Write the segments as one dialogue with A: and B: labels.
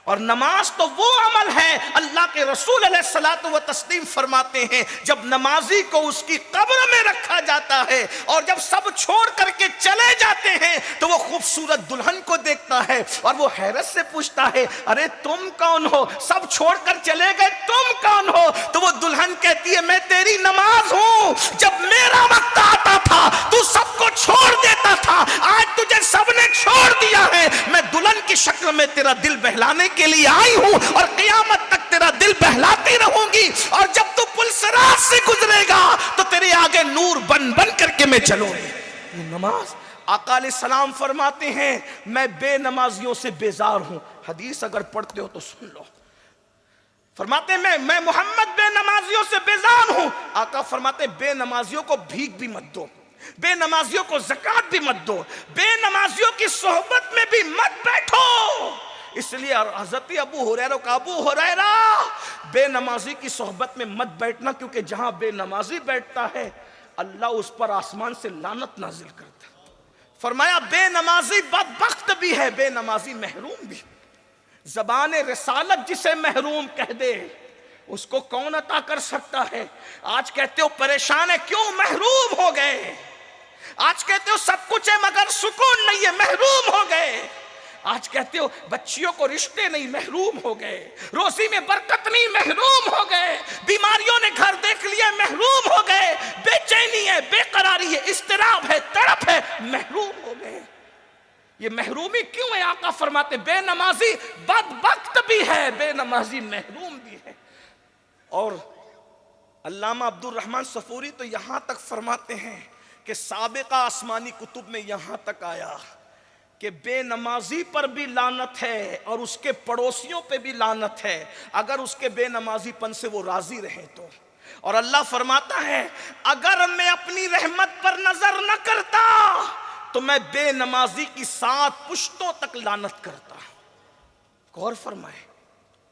A: اور نماز تو وہ عمل ہے، اللہ کے رسول علیہ الصلوۃ والتسلیم فرماتے ہیں جب نمازی کو اس کی قبر میں رکھا جاتا ہے اور جب سب چھوڑ کر کے چلے جاتے ہیں تو وہ خوبصورت دلہن کو دیکھتا ہے اور وہ حیرت سے پوچھتا ہے ارے تم کون ہو؟ سب چھوڑ کر چلے گئے، تم کون ہو؟ تو وہ دلہن کہتی ہے میں تیری نماز ہوں، جب میرا وقت آتا تھا تو سب کو چھوڑ دیتا تھا، آج تجھے سب نے چھوڑ دیا ہے، میں دلہن کی شکل میں تیرا دل بہلانے کے لیے آئی ہوں اور قیامت تک تیرا دل بہلاتی رہوں گی، اور جب تو پل صراط سے گزرے گا تو تیرے آگے نور بن بن کر کے میں چلوں گی۔ یہ نماز، آقا علیہ السلام فرماتے ہیں میں بے نمازیوں سے بیزار ہوں۔ حدیث اگر پڑھتے ہو تو سن لو، فرماتے ہیں میں محمد بے نمازیوں سے بیزار ہوں۔ آقا فرماتے ہیں بے نمازیوں کو بھیک بھی مت دو، بے نمازیوں کو زکوٰۃ بھی مت دو، بے نمازیوں کی صحبت میں بھی مت بیٹھو۔ اس لیے حضرت ابو ہریرہ کا ابو ہریرہ بے نمازی کی صحبت میں مت بیٹھنا، کیونکہ جہاں بے نمازی بیٹھتا ہے اللہ اس پر آسمان سے لعنت نازل کرتا ہے۔ فرمایا بے نمازی بدبخت بھی ہے، بے نمازی محروم بھی۔ زبان رسالت جسے محروم کہہ دے اس کو کون عطا کر سکتا ہے؟ آج کہتے ہو پریشان ہے، کیوں محروم ہو گئے؟ آج کہتے ہو سب کچھ ہے مگر سکون نہیں ہے، محروم ہو گئے۔ آج کہتے ہو بچیوں کو رشتے نہیں، محروم ہو گئے۔ روزی میں برکت نہیں، محروم ہو گئے۔ بیماریوں نے گھر دیکھ لیا، محروم ہو گئے۔ بے چینی ہے، بے قراری ہے، اضطراب ہے، تڑپ ہے، محروم ہو گئے۔ یہ محرومی کیوں ہے؟ آقا فرماتے بے نمازی بدبخت بھی ہے، بے نمازی محروم بھی ہے۔ اور علامہ عبد الرحمن صفوری تو یہاں تک فرماتے ہیں کہ سابقہ آسمانی کتب میں یہاں تک آیا کہ بے نمازی پر بھی لعنت ہے اور اس کے پڑوسیوں پہ بھی لعنت ہے اگر اس کے بے نمازی پن سے وہ راضی رہیں تو۔ اور اللہ فرماتا ہے اگر میں اپنی رحمت پر نظر نہ کرتا تو میں بے نمازی کی 7 پشتوں تک لعنت کرتا۔ غور فرمائے۔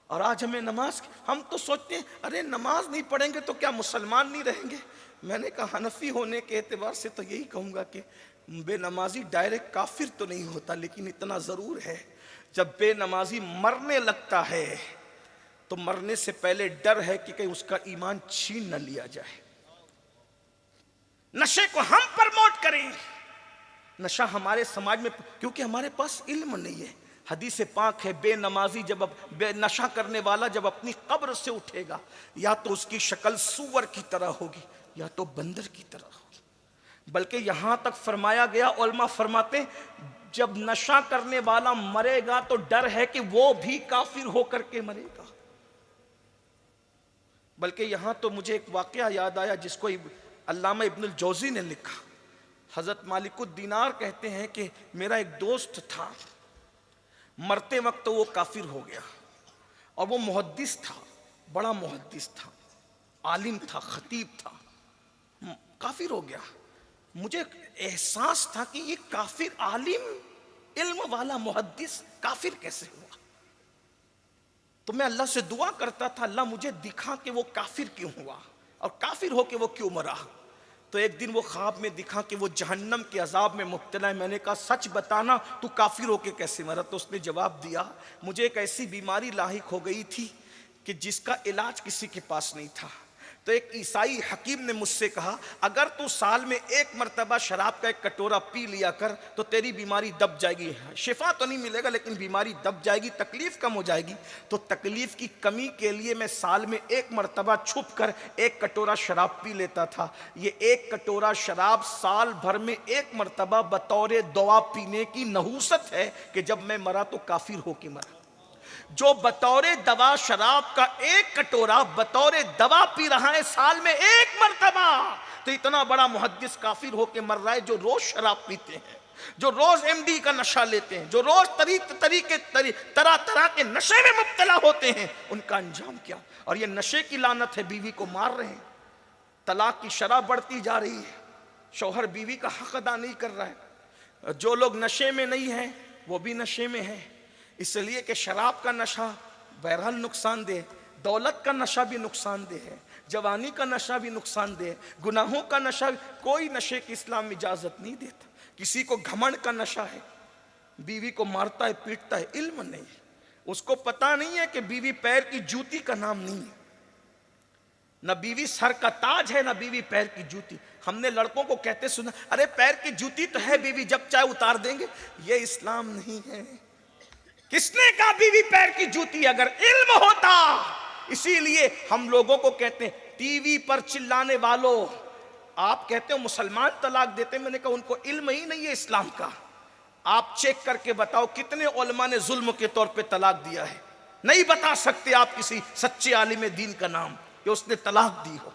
A: اور آج ہمیں نماز، ہم تو سوچتے ہیں ارے نماز نہیں پڑھیں گے تو کیا مسلمان نہیں رہیں گے؟ میں نے کہا حنفی ہونے کے اعتبار سے تو یہی کہوں گا کہ بے نمازی ڈائریکٹ کافر تو نہیں ہوتا، لیکن اتنا ضرور ہے جب بے نمازی مرنے لگتا ہے تو مرنے سے پہلے ڈر ہے کہ کہیں اس کا ایمان چھین نہ لیا جائے۔ نشے کو ہم پرموٹ کریں، نشہ ہمارے سماج میں، کیونکہ ہمارے پاس علم نہیں ہے۔ حدیث پاک ہے بے نمازی بے نشہ کرنے والا جب اپنی قبر سے اٹھے گا یا تو اس کی شکل سور کی طرح ہوگی یا تو بندر کی طرح ہوگی۔ بلکہ یہاں تک فرمایا گیا، علماء فرماتے جب نشہ کرنے والا مرے گا تو ڈر ہے کہ وہ بھی کافر ہو کر کے مرے گا۔ بلکہ یہاں تو مجھے ایک واقعہ یاد آیا جس کو علامہ ابن الجوزی نے لکھا۔ حضرت مالک الدینار کہتے ہیں کہ میرا ایک دوست تھا، مرتے وقت تو وہ کافر ہو گیا، اور وہ محدث تھا، بڑا محدث تھا، عالم تھا، خطیب تھا، کافر ہو گیا۔ مجھے احساس تھا کہ یہ کافر عالم، علم والا محدث کافر کیسے ہوا؟ تو میں اللہ سے دعا کرتا تھا اللہ مجھے دکھا کہ وہ کافر کیوں ہوا اور کافر ہو کے وہ کیوں مرا۔ تو ایک دن وہ خواب میں دکھا کہ وہ جہنم کے عذاب میں مبتلا ہے۔ میں نے کہا سچ بتانا تو کافر ہو کے کیسے مرا؟ تو اس نے جواب دیا مجھے ایک ایسی بیماری لاحق ہو گئی تھی کہ جس کا علاج کسی کے پاس نہیں تھا۔ تو ایک عیسائی حکیم نے مجھ سے کہا اگر تو سال میں 1 مرتبہ شراب کا 1 کٹورا پی لیا کر تو تیری بیماری دب جائے گی، شفا تو نہیں ملے گا لیکن بیماری دب جائے گی، تکلیف کم ہو جائے گی۔ تو تکلیف کی کمی کے لیے میں سال میں 1 مرتبہ چھپ کر 1 کٹورا شراب پی لیتا تھا۔ یہ 1 کٹورا شراب سال بھر میں 1 مرتبہ بطور دوا پینے کی نحوست ہے کہ جب میں مرا تو کافر ہو کے مرا۔ جو بطور دوا شراب کا 1 کٹورا بطور دوا پی رہا ہے سال میں 1 مرتبہ، تو اتنا بڑا محدث کافر ہو کے مر رہا ہے۔ جو روز شراب پیتے ہیں، جو روز MD کا نشہ لیتے ہیں، جو روز طرح طرح کے نشے میں مبتلا ہوتے ہیں، ان کا انجام کیا؟ اور یہ نشے کی لعنت ہے، بیوی کو مار رہے ہیں، طلاق کی شرح بڑھتی جا رہی ہے، شوہر بیوی کا حق ادا نہیں کر رہا ہے۔ جو لوگ نشے میں نہیں ہیں وہ بھی نشے میں ہیں، اس لیے کہ شراب کا نشہ بہرحال نقصان دہ، دولت کا نشہ بھی نقصان دہ ہے، جوانی کا نشہ بھی نقصان دہ ہے، گناہوں کا نشہ بھی۔ کوئی نشے کی اسلام اجازت نہیں دیتا۔ کسی کو گھمنڈ کا نشہ ہے، بیوی کو مارتا ہے پیٹتا ہے، علم نہیں، اس کو پتا نہیں ہے کہ بیوی پیر کی جوتی کا نام نہیں ہے، نہ بیوی سر کا تاج ہے، نہ بیوی پیر کی جوتی. ہم نے لڑکوں کو کہتے سنا، ارے پیر کی جوتی تو ہے بیوی، جب چاہے اتار دیں گے. یہ اسلام نہیں ہے. کس نے کہا بیوی پیر کی جوتی؟ اگر علم ہوتا. اسی لیے ہم لوگوں کو کہتے ہیں ٹی وی پر چلانے والوں، آپ کہتے ہو مسلمان طلاق دیتے ہیں. میں نے کہا ان کو علم ہی نہیں ہے اسلام کا. آپ چیک کر کے بتاؤ کتنے علماء نے ظلم کے طور پہ طلاق دیا ہے. نہیں بتا سکتے آپ کسی سچے عالم دین کا نام کہ اس نے طلاق دی ہو.